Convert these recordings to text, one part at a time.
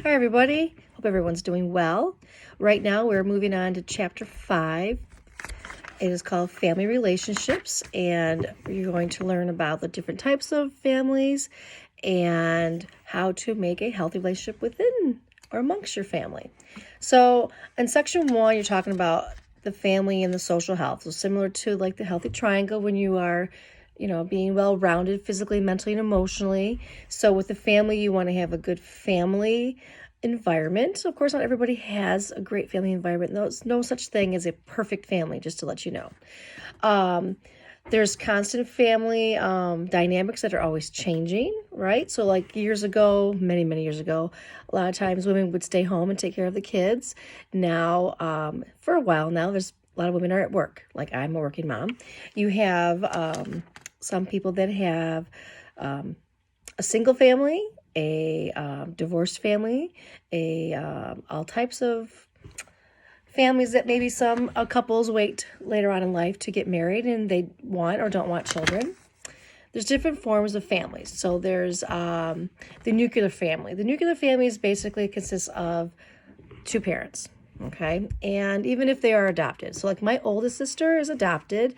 Hi, everybody. Hope everyone's doing well. Right now, we're moving on to chapter 5. It is called Family Relationships, and you're going to learn about the different types of families and how to make a healthy relationship within or amongst your family. So, in section 1, you're talking about the family and the social health. So, similar to like the healthy triangle when you are being well-rounded physically, mentally, and emotionally. So with the family, you want to have a good family environment. Of course, not everybody has a great family environment. There's no such thing as a perfect family, just to let you know. There's constant family dynamics that are always changing, right? So like years ago, many years ago, a lot of times women would stay home and take care of the kids. Now, for a while now, there's a lot of women are at work. Like I'm a working mom. You have some people that have a single family, a divorced family, all types of families that maybe some couples wait later on in life to get married and they want or don't want children. There's different forms of families. So there's the nuclear family. The nuclear family is basically consists of two parents, okay? And even if they are adopted. So like my oldest sister is adopted.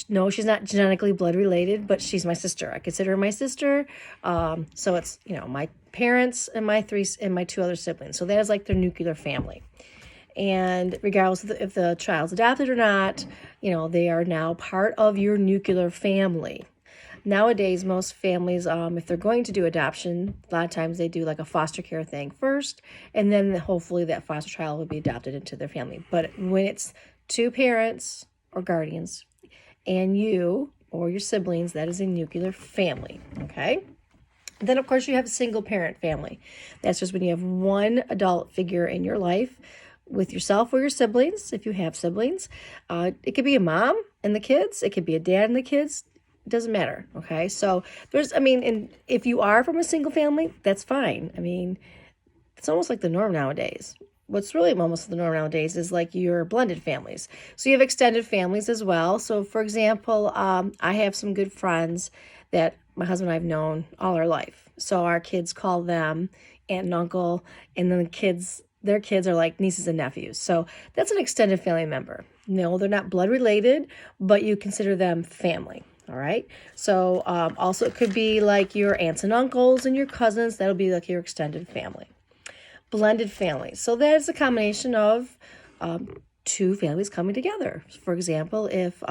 No, she's not genetically blood related, but she's my sister. I consider her my sister. So it's, my parents and my two other siblings. So that is like their nuclear family. And regardless of if the child's adopted or not, they are now part of your nuclear family. Nowadays, most families, if they're going to do adoption, a lot of times they do like a foster care thing first, and then hopefully that foster child will be adopted into their family. But when it's two parents or guardians and you or your siblings, that is a nuclear family, okay? Then, of course, you have a single parent family. That's just when you have one adult figure in your life with yourself or your siblings, if you have siblings. It could be a mom and the kids. It could be a dad and the kids. It doesn't matter, okay? So and if you are from a single family, that's fine. It's almost like the norm nowadays. What's really almost the norm nowadays is like your blended families. So you have extended families as well. So for example, I have some good friends that my husband and I have known all our life. So our kids call them aunt and uncle, and then their kids are like nieces and nephews. So that's an extended family member. No, they're not blood related, but you consider them family. All right. So also it could be like your aunts and uncles and your cousins. That'll be like your extended family. Blended families. So that is a combination of two families coming together. For example, if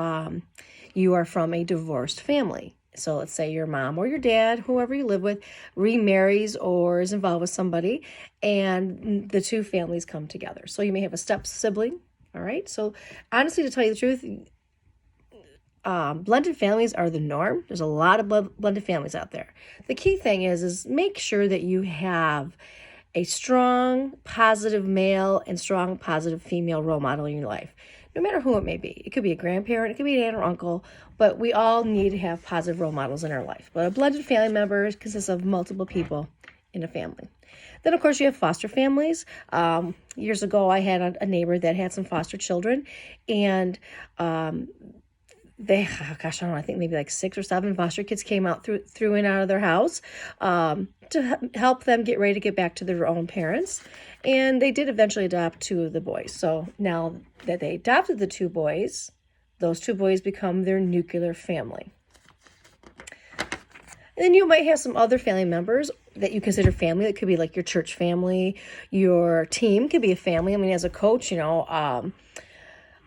you are from a divorced family. So let's say your mom or your dad, whoever you live with, remarries or is involved with somebody, and the two families come together. So you may have a step sibling. All right. So honestly, to tell you the truth, blended families are the norm. There's a lot of blended families out there. The key thing is make sure that you have a strong, positive male and strong, positive female role model in your life, no matter who it may be. It could be a grandparent, it could be an aunt or uncle, but we all need to have positive role models in our life. But a blended family member consists of multiple people in a family. Then, of course, you have foster families. Years ago, I had a neighbor that had some foster children, and I don't know, I think maybe like 6 or 7 foster kids came out through and out of their house to help them get ready to get back to their own parents. And they did eventually adopt 2 of the boys. So now that they adopted the 2 boys, those 2 boys become their nuclear family. And then you might have some other family members that you consider family. It could be like your church family. Your team could be a family. As a coach, I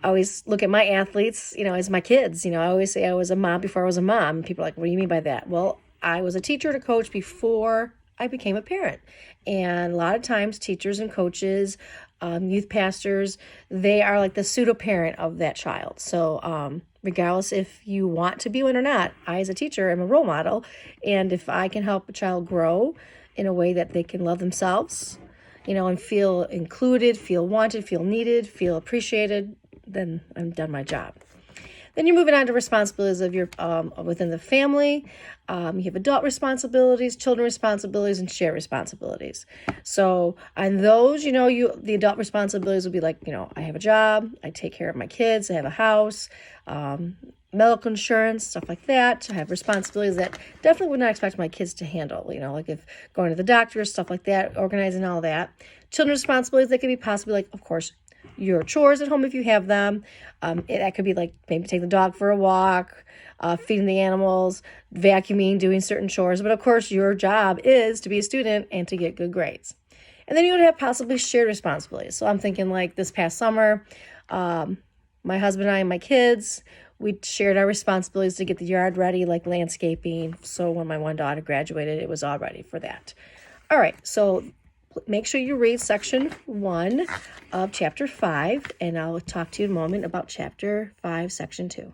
always look at my athletes, as my kids. I always say I was a mom before I was a mom. And people are like, what do you mean by that? Well, I was a teacher and a coach before I became a parent. And a lot of times teachers and coaches, youth pastors, they are like the pseudo parent of that child. So regardless if you want to be one or not, I as a teacher am a role model. And if I can help a child grow in a way that they can love themselves, and feel included, feel wanted, feel needed, feel appreciated, then I've done my job. Then you're moving on to responsibilities of your within the family. You have adult responsibilities, children responsibilities, and shared responsibilities. So on those, the adult responsibilities will be like, I have a job, I take care of my kids, I have a house, medical insurance, stuff like that. I have responsibilities that definitely would not expect my kids to handle, like if going to the doctor, stuff like that, organizing all that. Children's responsibilities, that could be possibly like, of course, your chores at home if you have them. That could be like maybe take the dog for a walk, feeding the animals, vacuuming, doing certain chores. But of course, your job is to be a student and to get good grades. And then you would have possibly shared responsibilities. So I'm thinking like this past summer, my husband and I and my kids, we shared our responsibilities to get the yard ready, like landscaping. So when my one daughter graduated, it was all ready for that. All right, so make sure you read section 1 of chapter 5, and I'll talk to you in a moment about chapter 5, section 2.